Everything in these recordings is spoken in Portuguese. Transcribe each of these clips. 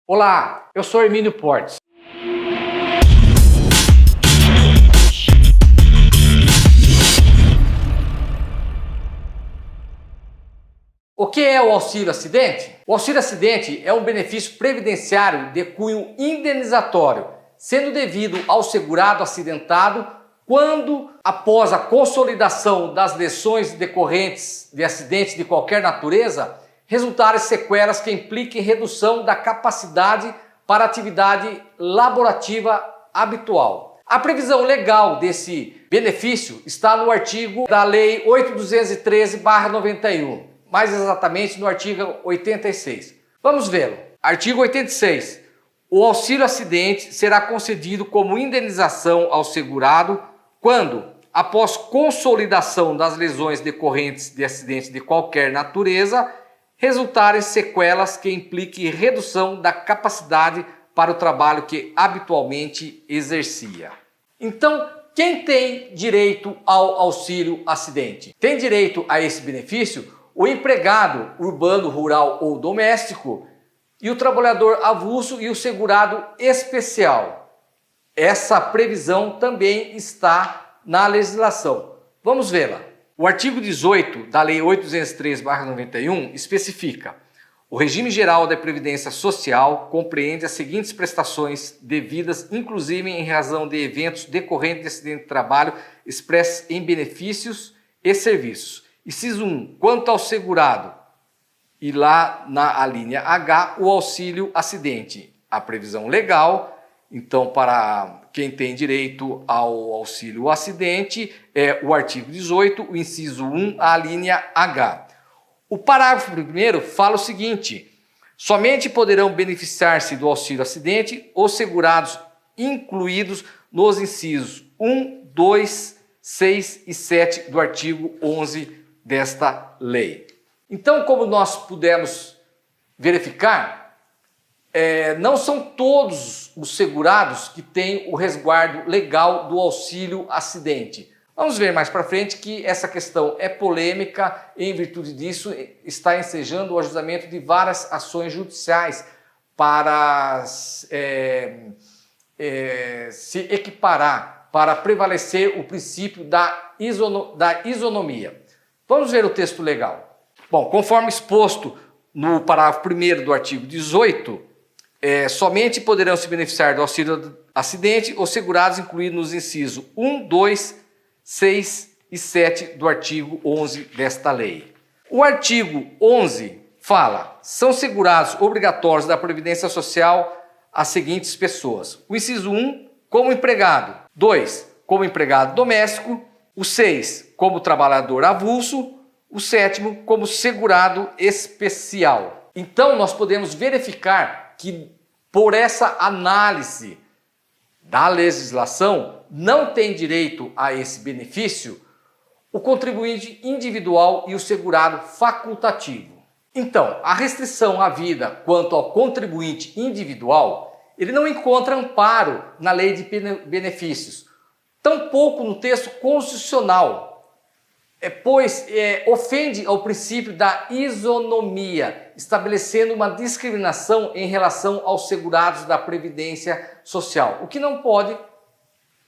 Olá, eu sou Hermínio Portes. O que é o auxílio acidente? O auxílio acidente é um benefício previdenciário de cunho indenizatório, sendo devido ao segurado acidentado quando, após a consolidação das lesões decorrentes de acidentes de qualquer natureza, resultarem sequelas que impliquem redução da capacidade para a atividade laborativa habitual. A previsão legal desse benefício está no artigo da Lei 8.213/91, mais exatamente no artigo 86. Vamos vê-lo. Artigo 86. O auxílio acidente será concedido como indenização ao segurado quando, após consolidação das lesões decorrentes de acidente de qualquer natureza, resultarem sequelas que impliquem redução da capacidade para o trabalho que habitualmente exercia. Então, quem tem direito ao auxílio acidente? Tem direito a esse benefício o empregado urbano, rural ou doméstico e o trabalhador avulso e o segurado especial. Essa previsão também está na legislação. Vamos vê-la. O artigo 18 da Lei 8.213/91 especifica: o regime geral da Previdência Social compreende as seguintes prestações devidas, inclusive em razão de eventos decorrentes de acidente de trabalho, expressos em benefícios e serviços. Inciso 1. Quanto ao segurado, e lá na linha H, o auxílio acidente. A previsão legal, então, para quem tem direito ao auxílio acidente, é o artigo 18, o inciso 1, a linha H. O parágrafo 1º fala o seguinte: somente poderão beneficiar-se do auxílio acidente os segurados incluídos nos incisos 1, 2, 6 e 7 do artigo 11 desta lei. Então, como nós pudemos verificar, não são todos os segurados que têm o resguardo legal do auxílio acidente. Vamos ver mais para frente que essa questão é polêmica e, em virtude disso, está ensejando o ajustamento de várias ações judiciais para se equiparar, para prevalecer o princípio da isonomia. Vamos ver o texto legal. Bom, conforme exposto no parágrafo 1º do artigo 18, somente poderão se beneficiar do auxílio acidente os segurados incluídos nos incisos 1, 2, 6 e 7 do artigo 11 desta lei. O artigo 11 fala: são segurados obrigatórios da Previdência Social as seguintes pessoas. O inciso 1, como empregado. 2, como empregado doméstico. O 6, como trabalhador avulso. O 7º, como segurado especial. Então, nós podemos verificar que, por essa análise da legislação, não tem direito a esse benefício o contribuinte individual e o segurado facultativo. Então, a restrição à vida quanto ao contribuinte individual, ele não encontra amparo na lei de benefícios, tampouco no texto constitucional, pois ofende ao princípio da isonomia, estabelecendo uma discriminação em relação aos segurados da Previdência Social, o que não pode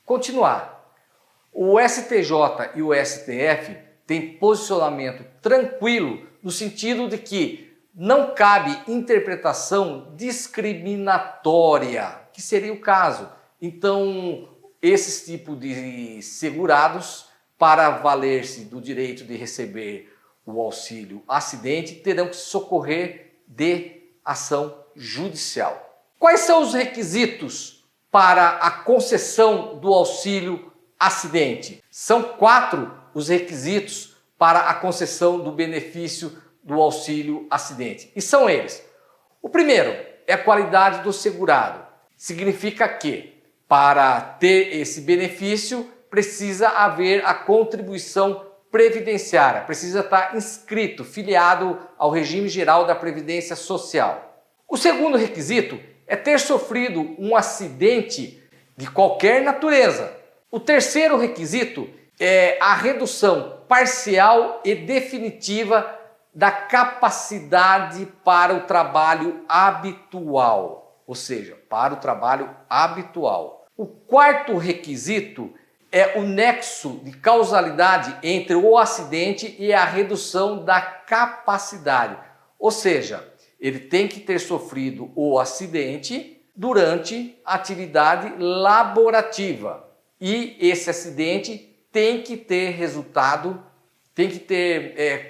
continuar. O STJ e o STF têm posicionamento tranquilo no sentido de que não cabe interpretação discriminatória, que seria o caso. Então, esses tipos de segurados, para valer-se do direito de receber o auxílio acidente, terão que socorrer de ação judicial. Quais são os requisitos para a concessão do auxílio acidente? São 4 os requisitos para a concessão do benefício do auxílio acidente. E são eles: o primeiro é a qualidade do segurado. Significa que, para ter esse benefício, precisa haver a contribuição previdenciária, precisa estar inscrito, filiado ao regime geral da Previdência Social. O segundo requisito é ter sofrido um acidente de qualquer natureza. O terceiro requisito é a redução parcial e definitiva da capacidade para o trabalho habitual. ou seja, para o trabalho habitual. O quarto requisito é o nexo de causalidade entre o acidente e a redução da capacidade, ou seja, ele tem que ter sofrido o acidente durante a atividade laborativa e esse acidente tem que ter resultado,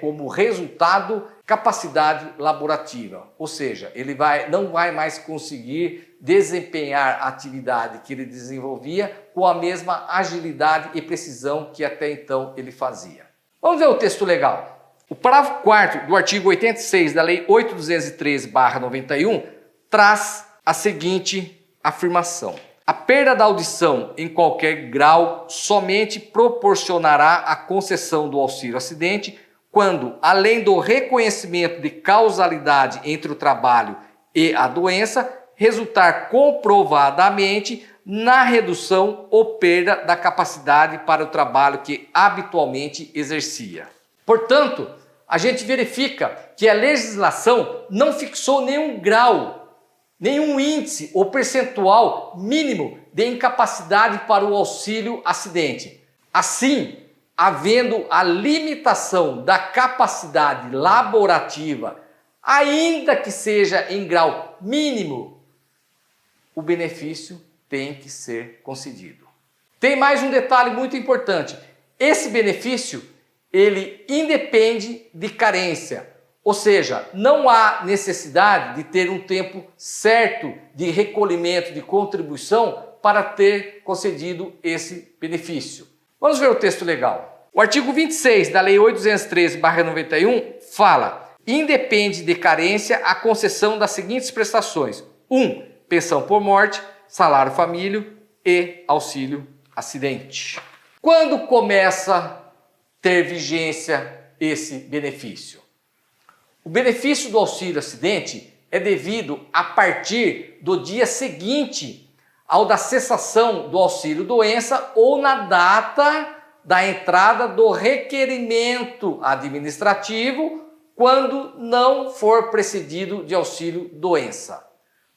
como resultado capacidade laborativa, ou seja, ele não vai mais conseguir desempenhar a atividade que ele desenvolvia com a mesma agilidade e precisão que até então ele fazia. Vamos ver o texto legal. O parágrafo 4º do artigo 86 da Lei 8.213/91 traz a seguinte afirmação: a perda da audição em qualquer grau somente proporcionará a concessão do auxílio acidente quando, além do reconhecimento de causalidade entre o trabalho e a doença, resultar comprovadamente na redução ou perda da capacidade para o trabalho que habitualmente exercia. Portanto, a gente verifica que a legislação não fixou nenhum grau, nenhum índice ou percentual mínimo de incapacidade para o auxílio acidente. Assim, havendo a limitação da capacidade laborativa, ainda que seja em grau mínimo, o benefício tem que ser concedido. Tem mais um detalhe muito importante. Esse benefício, ele independe de carência, ou seja, não há necessidade de ter um tempo certo de recolhimento de contribuição para ter concedido esse benefício. Vamos ver o texto legal. O artigo 26 da Lei 8.213/91 fala: independe de carência a concessão das seguintes prestações: 1. Pensão por morte, salário família e auxílio acidente. Quando começa a ter vigência esse benefício? O benefício do auxílio acidente é devido a partir do dia seguinte ao da cessação do auxílio doença ou na data da entrada do requerimento administrativo, quando não for precedido de auxílio doença.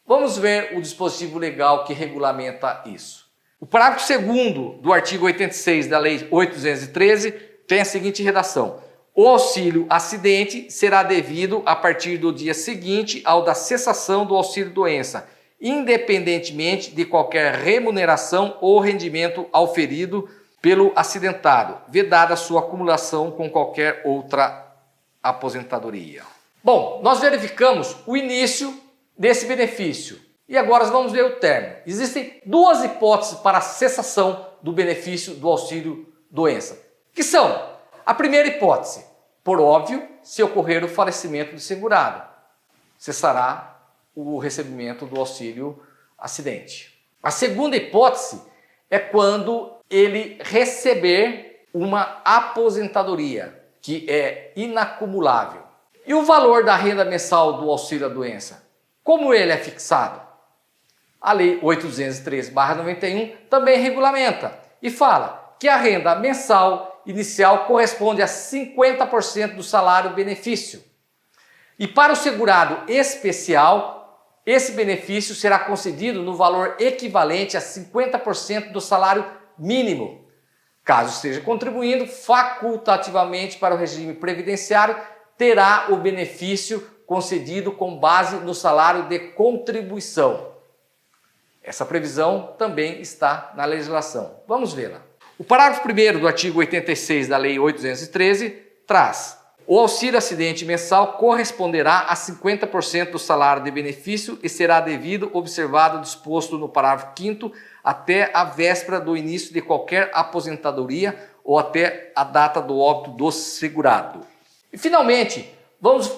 Vamos ver o dispositivo legal que regulamenta isso. O parágrafo 2º do artigo 86 da Lei 8.213 tem a seguinte redação: o auxílio acidente será devido a partir do dia seguinte ao da cessação do auxílio doença, independentemente de qualquer remuneração ou rendimento auferido pelo acidentado, vedada sua acumulação com qualquer outra aposentadoria. Bom, nós verificamos o início desse benefício e agora vamos ver o término. Existem duas hipóteses para a cessação do benefício do auxílio doença, que são: a primeira hipótese, por óbvio, se ocorrer o falecimento do segurado, cessará o recebimento do auxílio acidente. A segunda hipótese é quando ele receber uma aposentadoria, que é inacumulável. E o valor da renda mensal do auxílio à doença? Como ele é fixado? A Lei 8.213/91 também regulamenta e fala que a renda mensal inicial corresponde a 50% do salário benefício. E para o segurado especial, esse benefício será concedido no valor equivalente a 50% do salário mínimo, caso esteja contribuindo facultativamente para o regime previdenciário, terá o benefício concedido com base no salário de contribuição. Essa previsão também está na legislação. Vamos vê-la. O parágrafo 1º do artigo 86 da Lei 8.213 traz: o auxílio acidente mensal corresponderá a 50% do salário de benefício e será devido observado o disposto no parágrafo 5º até a véspera do início de qualquer aposentadoria ou até a data do óbito do segurado. E finalmente, vamos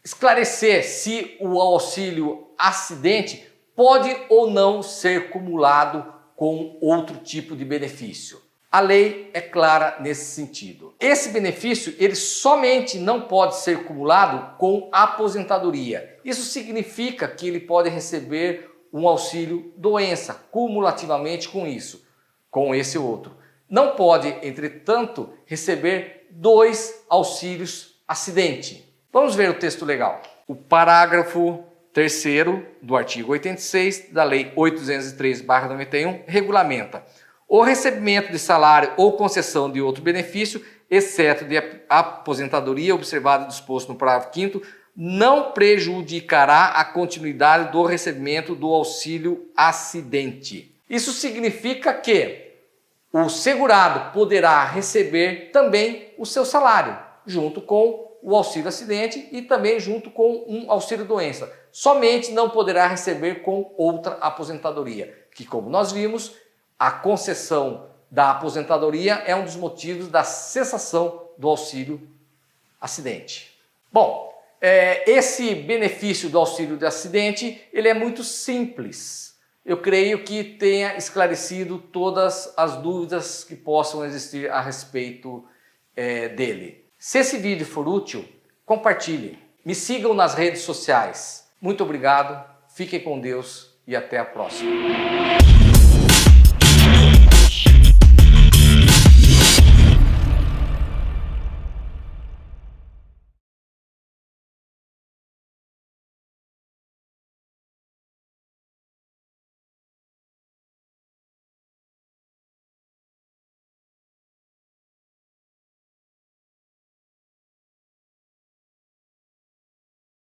esclarecer se o auxílio acidente pode ou não ser cumulado com outro tipo de benefício. A lei é clara nesse sentido. Esse benefício, ele somente não pode ser cumulado com aposentadoria. Isso significa que ele pode receber um auxílio doença, cumulativamente com isso, com esse outro. Não pode, entretanto, receber dois auxílios acidente. Vamos ver o texto legal. O parágrafo 3º do artigo 86 da Lei 8.203/91 regulamenta o recebimento de salário ou concessão de outro benefício, exceto de aposentadoria, observado o disposto no parágrafo 5º, não prejudicará a continuidade do recebimento do auxílio acidente. Isso significa que o segurado poderá receber também o seu salário, junto com o auxílio acidente e também junto com um auxílio doença. Somente não poderá receber com outra aposentadoria, que, como nós vimos, a concessão da aposentadoria é um dos motivos da cessação do auxílio acidente. Bom, esse benefício do auxílio de acidente, ele é muito simples. Eu creio que tenha esclarecido todas as dúvidas que possam existir a respeito dele. Se esse vídeo for útil, compartilhe. Me sigam nas redes sociais. Muito obrigado, fiquem com Deus e até a próxima.